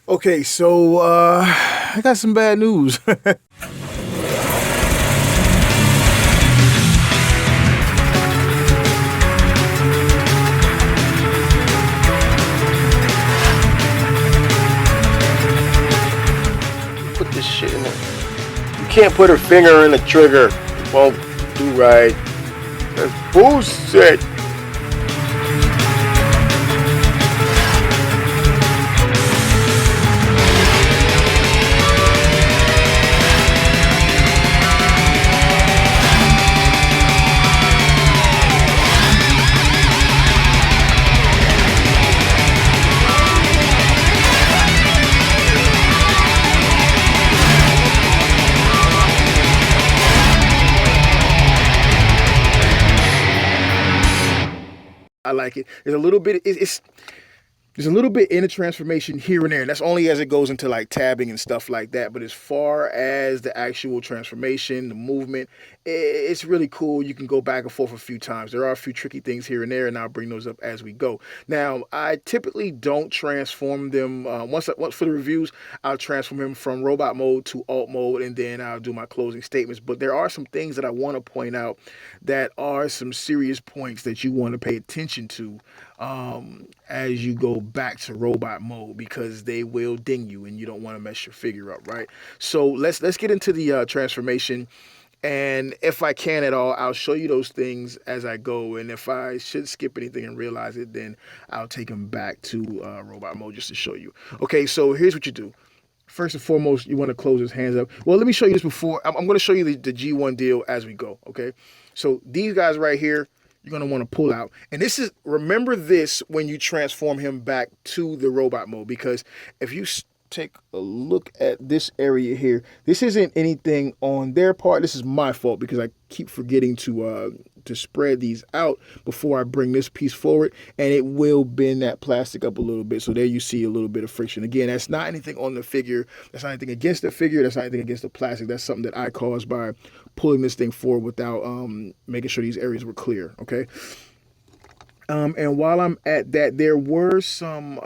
Okay, so I got some bad news. Put this shit in it. You can't put her finger in the trigger. It won't do right. That's bullshit. I like it. There's a little bit. There's a little bit in the transformation here and there, and that's only as it goes into like tabbing and stuff like that. But as far as the actual transformation, the movement, it's really cool. You can go back and forth a few times. There are a few tricky things here and there, and I'll bring those up as we go. Now, I typically don't transform them. Once for the reviews, I'll transform him from robot mode to alt mode, and then I'll do my closing statements. But there are some things that I want to point out that are some serious points that you want to pay attention to as you go back to robot mode, because they will ding you and you don't want to mess your figure up, right? So let's get into the transformation, and if I can at all, I'll show you those things as I go, and if I should skip anything and realize it, then I'll take them back to robot mode just to show you. Okay, so here's what you do. First and foremost, you want to close his hands up. Well, let me show you this before. I'm going to show you the G1 deal as we go, okay? So these guys right here, you're going to want to pull out. And remember this when you transform him back to the robot mode, because if you take a look at this area here, this isn't anything on their part. This is my fault because I keep forgetting to spread these out before I bring this piece forward, and it will bend that plastic up a little bit. So there you see a little bit of friction. Again, that's not anything on the figure. That's not anything against the figure. That's not anything against the plastic. That's something that I caused by pulling this thing forward without making sure these areas were clear. Okay. And while I'm at that, there were some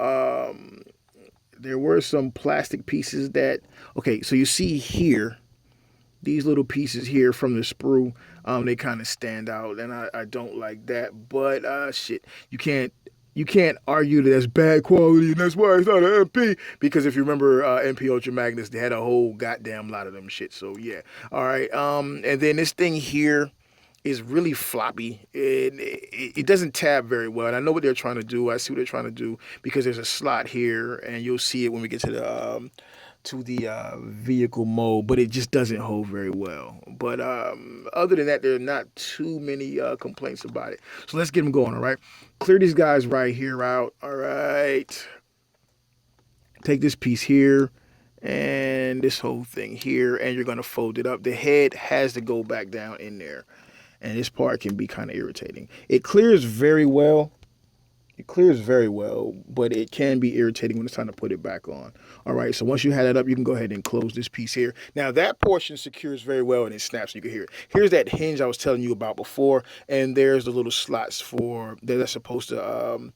plastic pieces that, okay, so you see here, these little pieces here from the sprue, they kind of stand out, and I don't like that. But shit, you can't argue that that's bad quality, and that's why it's not an MP. Because if you remember MP Ultra Magnus, they had a whole goddamn lot of them shit. So yeah, all right. And then this thing here is really floppy. It doesn't tab very well, and I know what they're trying to do. I see what they're trying to do because there's a slot here, and you'll see it when we get to the vehicle mode, but it just doesn't hold very well. But other than that, there are not too many complaints about it. So let's get them going, all right? Clear these guys right here out, all right? Take this piece here and this whole thing here, and you're going to fold it up. The head has to go back down in there, and this part can be kind of irritating. It clears very well. But it can be irritating when it's time to put it back on. All right, so once you have that up, you can go ahead and close this piece here. Now, that portion secures very well, and it snaps, and you can hear it. Here's that hinge I was telling you about before, and there's the little slots for that's supposed to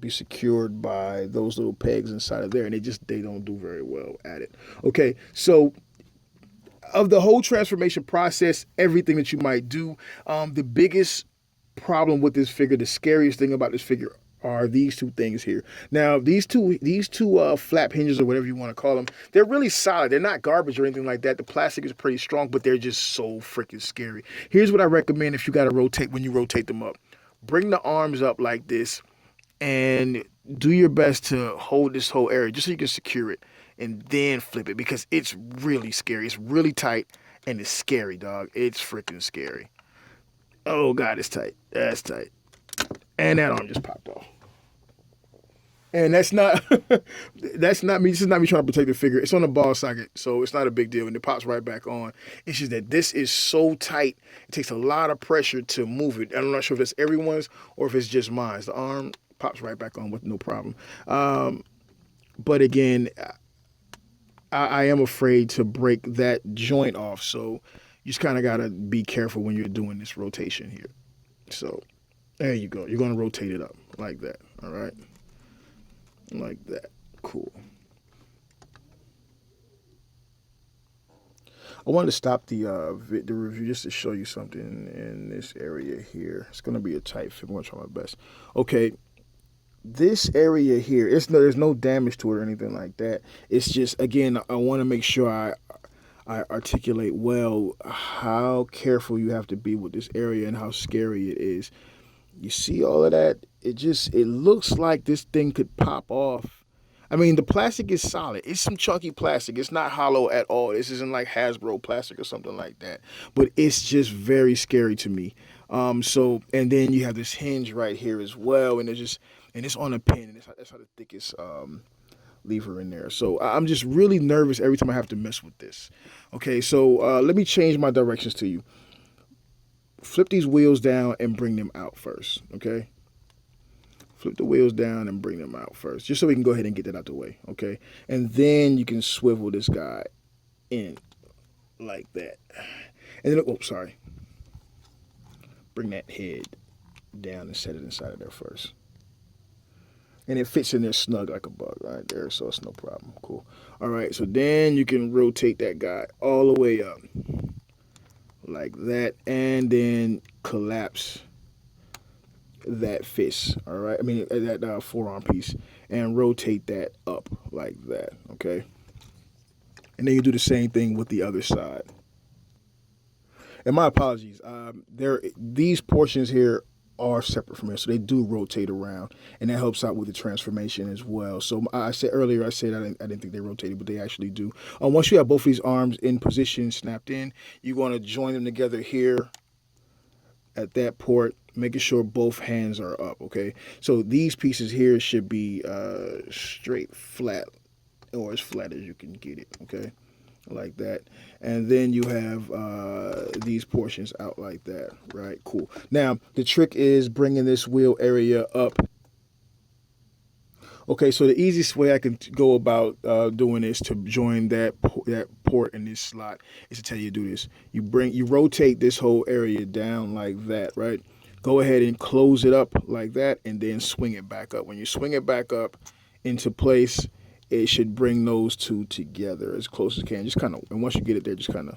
be secured by those little pegs inside of there, and they don't do very well at it. Okay, so of the whole transformation process, everything that you might do, the biggest problem with this figure, the scariest thing about this figure, are these two things here. Now, these two flap hinges, or whatever you want to call them, they're really solid. They're not garbage or anything like that. The plastic is pretty strong, but they're just so freaking scary. Here's what I recommend if you got to rotate when you rotate them up. Bring the arms up like this and do your best to hold this whole area just so you can secure it, and then flip it, because it's really scary. It's really tight, and it's scary, dog. It's freaking scary. Oh, God, it's tight. That's tight. And that arm just popped off. And that's not me. This is not me trying to protect the figure. It's on a ball socket, so it's not a big deal, and it pops right back on. It's just that this is so tight. It takes a lot of pressure to move it. I'm not sure if it's everyone's or if it's just mine. The arm pops right back on with no problem. But again, I am afraid to break that joint off, so you just kind of got to be careful when you're doing this rotation here. So there you go. You're going to rotate it up like that. All right. Like that. Cool. I wanted to stop the review just to show you something in this area here. It's gonna be a tight fit. I'm gonna try my best. Okay, this area here, there's no damage to it or anything like that. It's just, again, I want to make sure I articulate well how careful you have to be with this area and how scary it is. You see all of that? It looks like this thing could pop off. I mean, the plastic is solid. It's some chunky plastic. It's not hollow at all. This isn't like Hasbro plastic or something like that. But it's just very scary to me. So, and then you have this hinge right here as well, and it's on a pin, and that's how the thickest lever in there. So I'm just really nervous every time I have to mess with this. Okay, so let me change my directions to you. Flip these wheels down and bring them out first. Okay. Flip the wheels down and bring them out first, just so we can go ahead and get that out the way, okay? And then you can swivel this guy in like that. And then, oh, sorry. Bring that head down and set it inside of there first. And it fits in there snug like a bug right there, so it's no problem. Cool. All right, so then you can rotate that guy all the way up like that, and then collapse that fist, all right? I mean, that forearm piece, and rotate that up like that, okay? And then you do the same thing with the other side. And my apologies, these portions here are separate from here, so they do rotate around, and that helps out with the transformation as well. So I said earlier, I didn't think they rotated, but they actually do. Once you have both of these arms in position, snapped in, you're going to join them together here at that port, making sure both hands are up, okay? So these pieces here should be straight flat, or as flat as you can get it, okay? Like that. And then you have these portions out like that, right? Cool. Now, the trick is bringing this wheel area up. Okay, so the easiest way I can go about doing this to join that port in this slot is to tell you to do this. You rotate this whole area down like that, right? Go ahead and close it up like that, and then swing it back up. When you swing it back up into place, it should bring those two together as close as can. Just kind of, and once you get it there, just kind of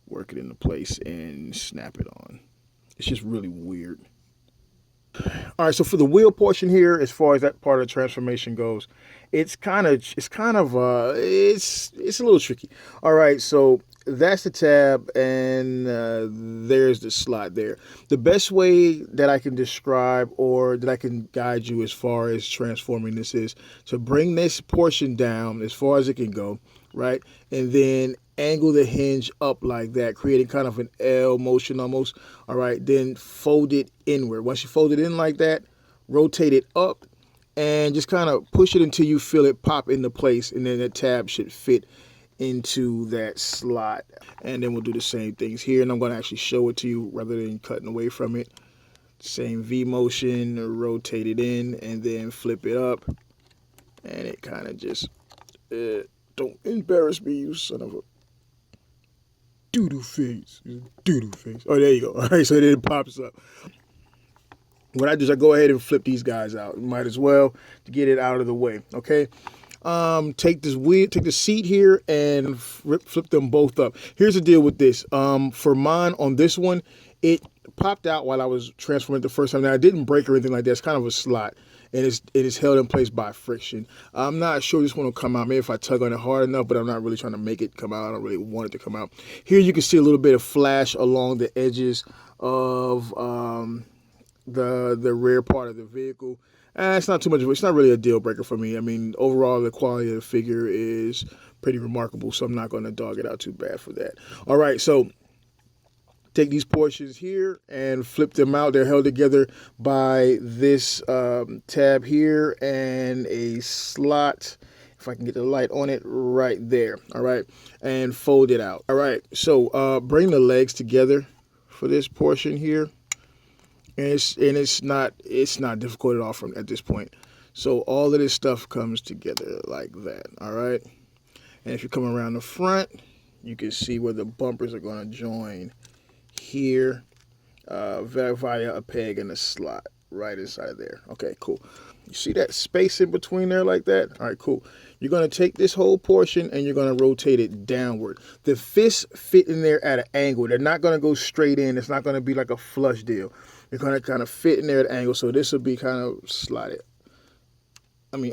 work it into place and snap it on. It's just really weird. All right, so for the wheel portion here, as far as that part of the transformation goes, it's a little tricky. All right, so that's the tab, and there's the slot there. The best way that I can describe or that I can guide you as far as transforming this is to bring this portion down as far as it can go, right? And then angle the hinge up like that, creating kind of an L motion almost. All right, then fold it inward. Once you fold it in like that, rotate it up and just kind of push it until you feel it pop into place, and then the tab should fit into that slot. And then we'll do the same things here, and I'm going to actually show it to you rather than cutting away from it. Same V motion, rotate it in, and then flip it up, and it kind of just don't embarrass me, you son of a doo-doo face. Doo-doo face. Oh, there you go. All right, so then it pops up. What I do is I go ahead and flip these guys out. Might as well to get it out of the way, okay? Take the seat here and flip them both up. Here's the deal with this. For mine on this one, it popped out while I was transforming it the first time. Now, it didn't break or anything like that. It's kind of a slot, and it is held in place by friction. I'm not sure this one will come out. Maybe if I tug on it hard enough, but I'm not really trying to make it come out. I don't really want it to come out. Here you can see a little bit of flash along the edges of the rear part of the vehicle. It's not too much. It's not really a deal breaker for me. I mean, overall, the quality of the figure is pretty remarkable, so I'm not going to dog it out too bad for that. All right, so take these portions here and flip them out. They're held together by this tab here and a slot, if I can get the light on it, right there. All right, and fold it out. All right, so bring the legs together for this portion here. And it's not difficult at all at this point. So all of this stuff comes together like that, all right? And if you come around the front, you can see where the bumpers are going to join here via a peg and a slot right inside of there. Okay, cool. You see that space in between there like that? All right, cool. You're going to take this whole portion and you're going to rotate it downward. The fists fit in there at an angle. They're not going to go straight in. It's not going to be like a flush deal. They're going to kind of fit in there at an angle. So this will be kind of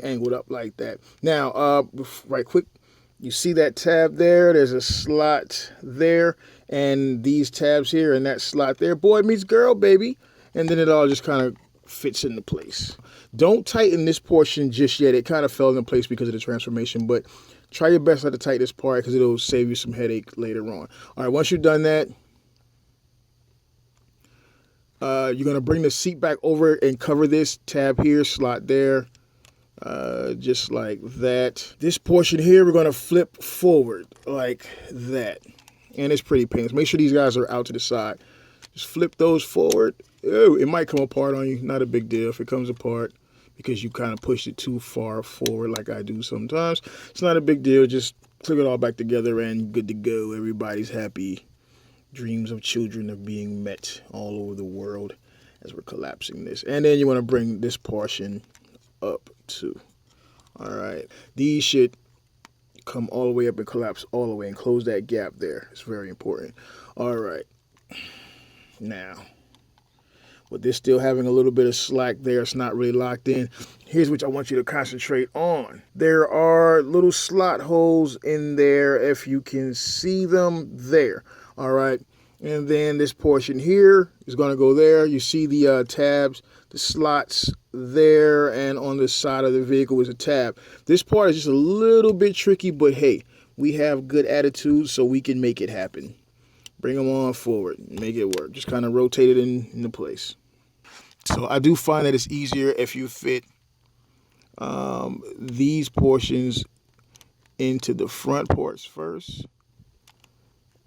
angled up like that. Now, right quick, you see that tab there? There's a slot there. And these tabs here and that slot there. Boy meets girl, baby. And then it all just kind of fits into place. Don't tighten this portion just yet. It kind of fell into place because of the transformation, but try your best not to tighten this part because it'll save you some headache later on. All right, once you've done that, you're going to bring the seat back over and cover this tab here, slot there, just like that. This portion here, we're going to flip forward like that. And it's pretty painless. Make sure these guys are out to the side. Just flip those forward. Oh, it might come apart on you. Not a big deal if it comes apart because you kind of pushed it too far forward like I do sometimes. It's not a big deal. Just click it all back together and good to go. Everybody's happy. Dreams of children are being met all over the world as we're collapsing this. And then you want to bring this portion up too. All right. These should come all the way up and collapse all the way and close that gap there. It's very important. All right. Now, with this still having a little bit of slack there, it's not really locked in. Here's what I want you to concentrate on. There are little slot holes in there, if you can see them there. All right. And then this portion here is going to go there. You see the tabs, the slots there, and on the side of the vehicle is a tab. This part is just a little bit tricky, but hey, we have good attitude, so we can make it happen. Bring them on forward, make it work. Just kind of rotate it into place. So I do find that it's easier if you fit these portions into the front ports first.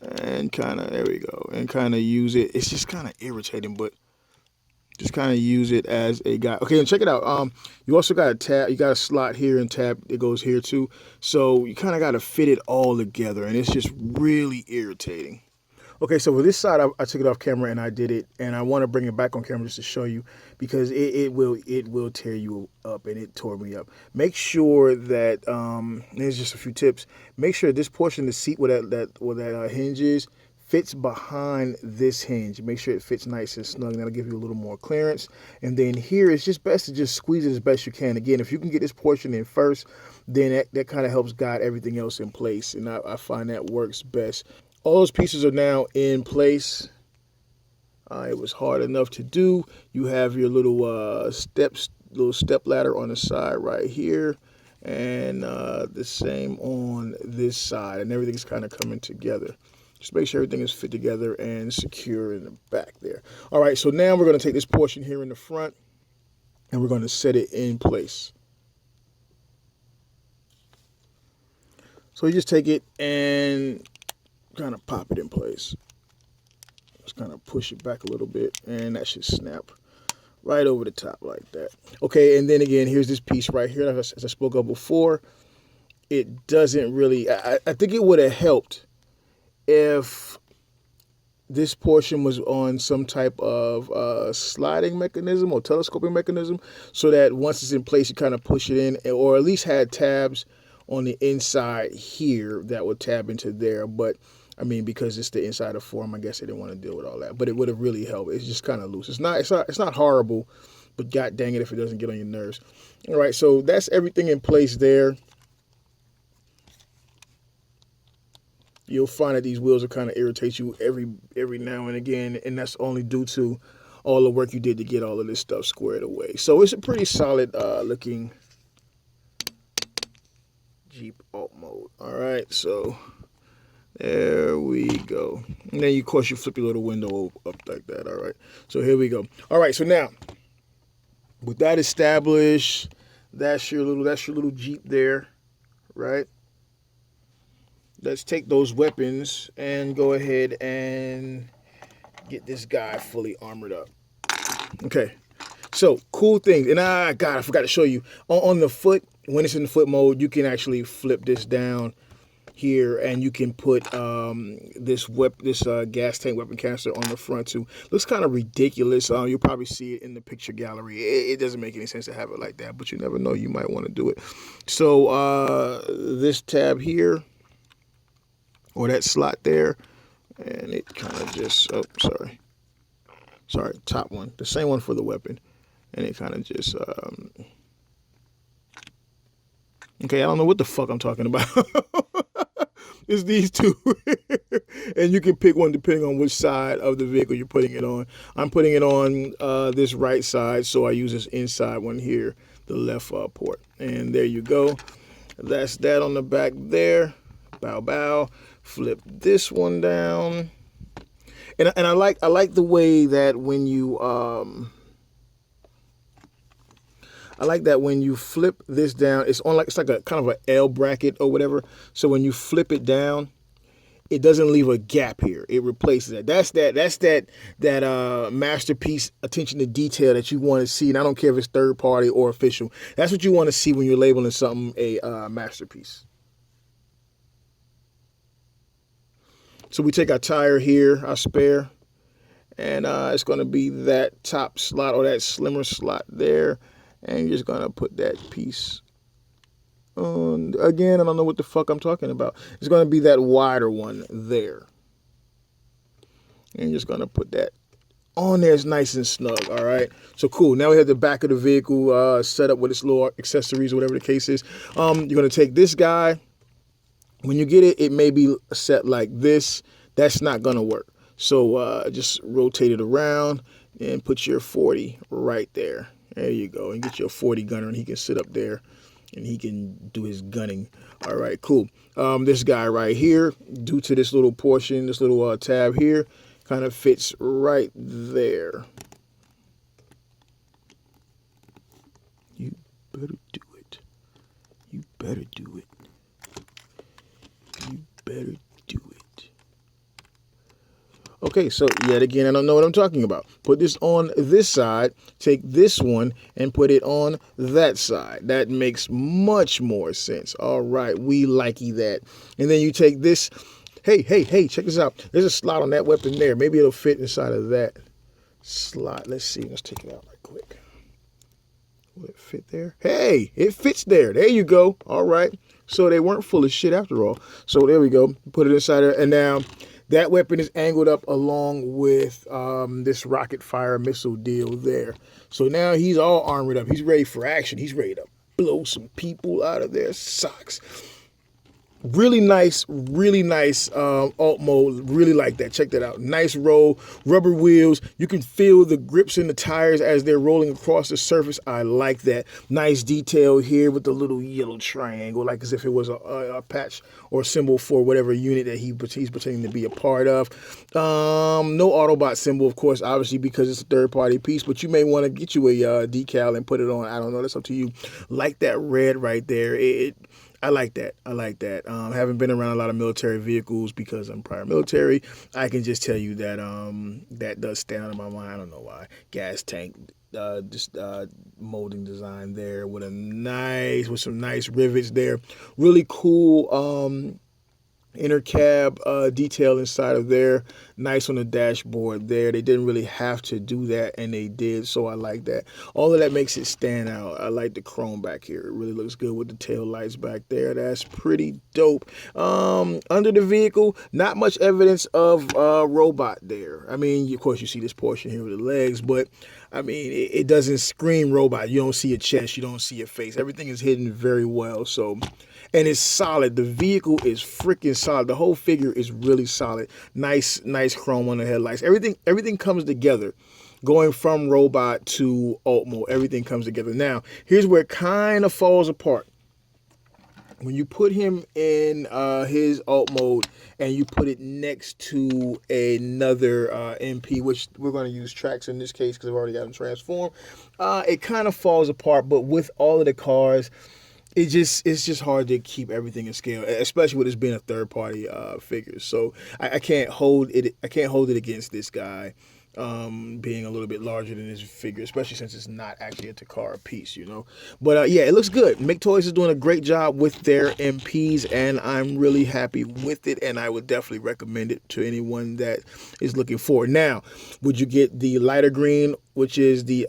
And kind of, there we go. And kind of use it. It's just kind of irritating, but just kind of use it as a guide. Okay, and check it out. You also got a tab. You got a slot here and tab that goes here too. So you kind of got to fit it all together, and it's just really irritating. Okay, so with this side, I took it off camera and I did it, and I want to bring it back on camera just to show you because it will tear you up, and it tore me up. Make sure that there's just a few tips. Make sure this portion of the seat where that hinge is fits behind this hinge. Make sure it fits nice and snug. That'll give you a little more clearance. And then here, it's just best to just squeeze it as best you can. Again, if you can get this portion in first, then that kind of helps guide everything else in place, and I find that works best. All those pieces are now in place. It was hard enough to do. You have your little step ladder on the side right here, and the same on this side, and everything's kind of coming together. Just make sure everything is fit together and secure in the back there. All right, so now we're going to take this portion here in the front, and we're going to set it in place. So you just take it and kind of pop it in place. Just kind of push it back a little bit, and that should snap right over the top like that. Okay, and then again, here's this piece right here. As I spoke of before, it doesn't really, I think it would have helped if this portion was on some type of sliding mechanism or telescoping mechanism, so that once it's in place, you kind of push it in, or at least had tabs on the inside here that would tab into there. But I mean, because it's the inside of form, I guess they didn't want to deal with all that. But it would have really helped. It's just kind of loose. It's not horrible, but god dang it if it doesn't get on your nerves. All right, so that's everything in place there. You'll find that these wheels will kind of irritate you every now and again, and that's only due to all the work you did to get all of this stuff squared away. So it's a pretty solid looking Jeep alt mode. All right, so there we go. And then, of course, you flip your little window up like that. All right. So here we go. All right. So now, with that established, that's your little Jeep there, right? Let's take those weapons and go ahead and get this guy fully armored up. Okay. So cool things. And I forgot to show you on the foot. When it's in the foot mode, you can actually flip this down here, and you can put this gas tank weapon canister on the front too. Looks kind of ridiculous. You'll probably see it in the picture gallery. It doesn't make any sense to have it like that, but you never know. You might want to do it. So this tab here, or that slot there, and it kind of just, oh, sorry, top one, the same one for the weapon, and it kind of just, okay, I don't know what the fuck I'm talking about. It's these two. And you can pick one depending on which side of the vehicle you're putting it on. I'm putting it on this right side, so I use this inside one here, the left port. And there you go. That's that on the back there. Bow, bow. Flip this one down. And I like the way that when you I like that when you flip this down, it's like a kind of an L bracket or whatever. So when you flip it down, it doesn't leave a gap here. It replaces it. That's that masterpiece attention to detail that you want to see. And I don't care if it's third party or official. That's what you want to see when you're labeling something a masterpiece. So we take our tire here, our spare, and it's going to be that top slot or that slimmer slot there. And you're just going to put that piece on. Again, I don't know what the fuck I'm talking about. It's going to be that wider one there. And you're just going to put that on there. It's nice and snug, all right? So cool. Now we have the back of the vehicle set up with its little accessories or whatever the case is. You're going to take this guy. When you get it, it may be set like this. That's not going to work. So just rotate it around and put your 40 right there. There you go. And get your 40 gunner, and he can sit up there and he can do his gunning. All right, cool. This guy right here, due to this little portion, this little tab here, kind of fits right there. You better do it. You better do it. You better do it. Okay, so yet again, I don't know what I'm talking about. Put this on this side, take this one, and put it on that side. That makes much more sense. All right, we likey that. And then you take this. Hey, check this out. There's a slot on that weapon there. Maybe it'll fit inside of that slot. Let's see. Let's take it out right quick. Will it fit there? Hey, it fits there. There you go. All right. So they weren't full of shit after all. So there we go. Put it inside there. And now that weapon is angled up along with this rocket fire missile deal there. So now he's all armored up. He's ready for action. He's ready to blow some people out of their socks. Really nice alt mode. Really like that. Check that out. Nice roll, rubber wheels. You can feel the grips in the tires as they're rolling across the surface. I like that. Nice detail here with the little yellow triangle, like as if it was a patch or symbol for whatever unit that he's pretending to be a part of. No Autobot symbol, of course, obviously, because it's a third-party piece, but you may want to get you a decal and put it on. I don't know. That's up to you. Like that red right there. I like that. Haven't been around a lot of military vehicles because I'm prior military. I can just tell you that that does stand out in my mind. I don't know why. Gas tank, molding design there with some nice rivets there. Really cool inner cab detail inside of there. Nice on the dashboard there. They didn't really have to do that, and they did, so I like that. All of that makes it stand out. I like the chrome back here. It really looks good with the tail lights back there. That's pretty dope. Under the vehicle, not much evidence of robot there. I mean, of course, you see this portion here with the legs, but I mean, it doesn't scream robot. You don't see a chest. You don't see a face. Everything is hidden very well, so... And it's solid. The vehicle is freaking solid. The whole figure is really solid. Nice chrome on the headlights. Everything comes together. Going from robot to alt mode, everything comes together. Now, here's where it kind of falls apart. When you put him in his alt mode and you put it next to another MP, which we're going to use tracks in this case because I've already got them transformed, it kind of falls apart. But with all of the cars, it's just hard to keep everything in scale, especially with this being a third party figure. So I can't hold it against this guy. being a little bit larger than his figure, especially since it's not actually a Takara piece, you know. But yeah, it looks good. Maketoys is doing a great job with their MPs, and I'm really happy with it, and I would definitely recommend it to anyone that is looking for it. Now, would you get the lighter green, which is the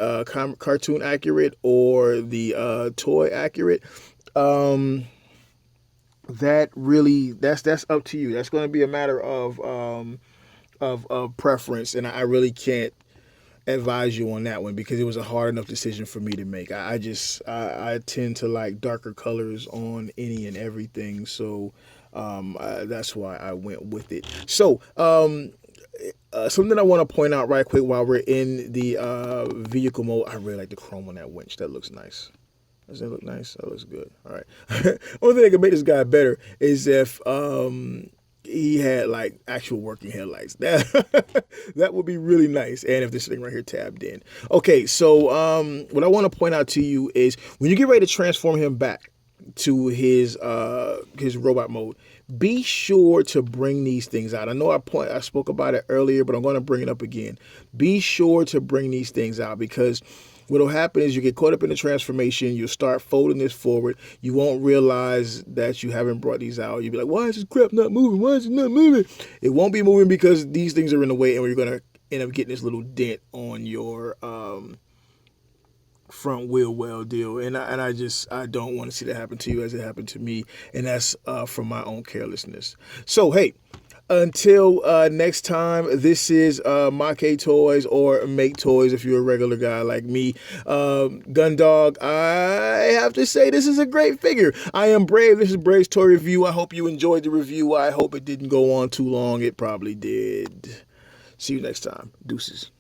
cartoon accurate, or the toy accurate? That really, that's up to you. That's going to be a matter of preference, and I really can't advise you on that one because it was a hard enough decision for me to make. I tend to like darker colors on any and everything, so that's why I went with it. So something I want to point out right quick while we're in the vehicle mode. I really like the chrome on that winch. That looks nice. Does that look nice? That looks good. All right. Only thing that could make this guy better is if he had like actual working headlights. That would be really nice. And if this thing right here tabbed in. Okay, so what I want to point out to you is when you get ready to transform him back to his robot mode, be sure to bring these things out. I know I spoke about it earlier, but I'm going to bring it up again. Be sure to bring these things out because what'll happen is you get caught up in the transformation, you'll start folding this forward, you won't realize that you haven't brought these out. You'll be like, why is this crap not moving? Why is it not moving? It won't be moving because these things are in the way and you're going to end up getting this little dent on your front wheel well deal. And I don't want to see that happen to you as it happened to me. And that's from my own carelessness. So, hey, until next time, this is Maketoys or Make Toys if you're a regular guy like me. Gundog, I have to say this is a great figure. I am Brave. This is Brave's Toy Review. I hope you enjoyed the review. I hope it didn't go on too long. It probably did. See you next time. Deuces.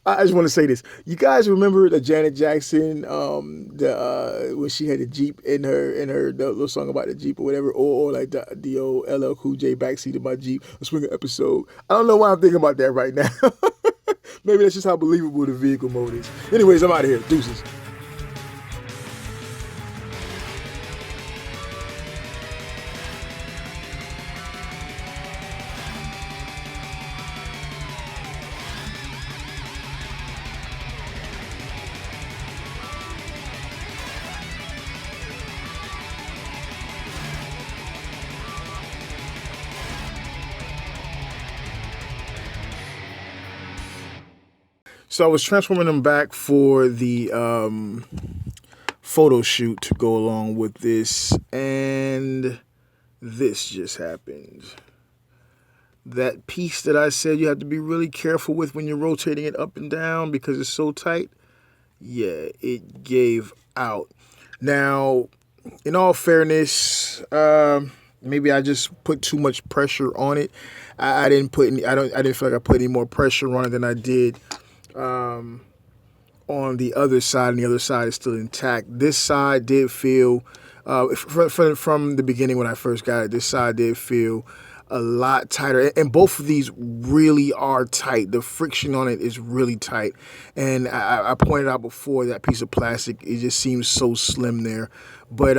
I just want to say this. You guys remember the Janet Jackson, when she had the Jeep in her the little song about the Jeep or whatever, or like the old LL Cool J backseat of my Jeep, a swinger episode. I don't know why I'm thinking about that right now. Maybe that's just how believable the vehicle mode is. Anyways, I'm out of here. Deuces. So I was transforming them back for the photo shoot to go along with this, and this just happened. That piece that I said you have to be really careful with when you're rotating it up and down because it's so tight, yeah, it gave out. Now, in all fairness, maybe I just put too much pressure on it. I didn't feel like I put any more pressure on it than I did on the other side, and the other side is still intact. This side did feel, from the beginning when I first got it, this side did feel a lot tighter, and both of these really are tight. The friction on it is really tight, and I pointed out before that piece of plastic, it just seems so slim there, but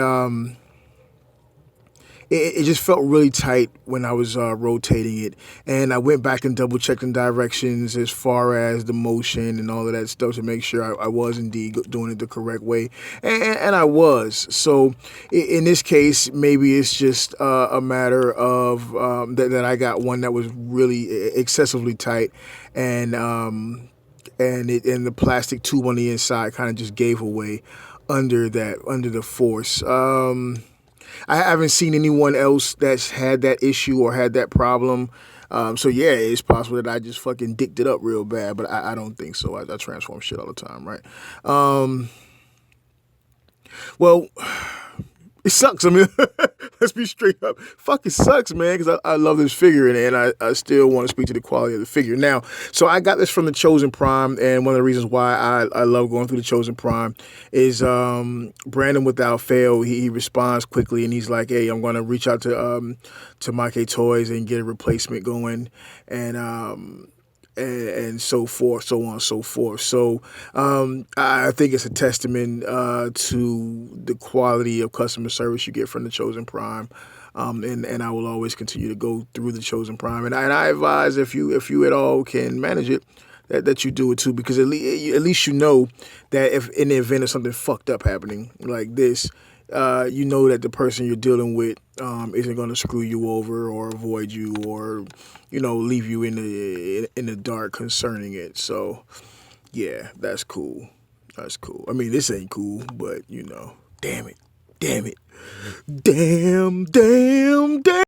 it just felt really tight when I was rotating it. And I went back and double checked the directions as far as the motion and all of that stuff to make sure I was indeed doing it the correct way. And I was. So in this case, maybe it's just a matter of that I got one that was really excessively tight, and the plastic tube on the inside kind of just gave away under the force. I haven't seen anyone else that's had that issue or had that problem. So yeah, it's possible that I just fucking dicked it up real bad, but I don't think so. I transform shit all the time, right? Well, it sucks. I mean, let's be straight up. Fucking sucks, man, because I love this figure, and I still want to speak to the quality of the figure. Now, so I got this from the Chosen Prime, and one of the reasons why I love going through the Chosen Prime is Brandon, without fail, he responds quickly, and he's like, hey, I'm going to reach out to Maketoys and get a replacement going, and so forth, so on and so forth. So I think it's a testament to the quality of customer service you get from the Chosen Prime. And I will always continue to go through the Chosen Prime. And I advise if you at all can manage it, that you do it too, because at least you know that if in the event of something fucked up happening like this, you know that the person you're dealing with isn't going to screw you over or avoid you or leave you in the dark concerning it. So yeah, that's cool. That's cool. I mean, this ain't cool, but damn it, damn it, damn.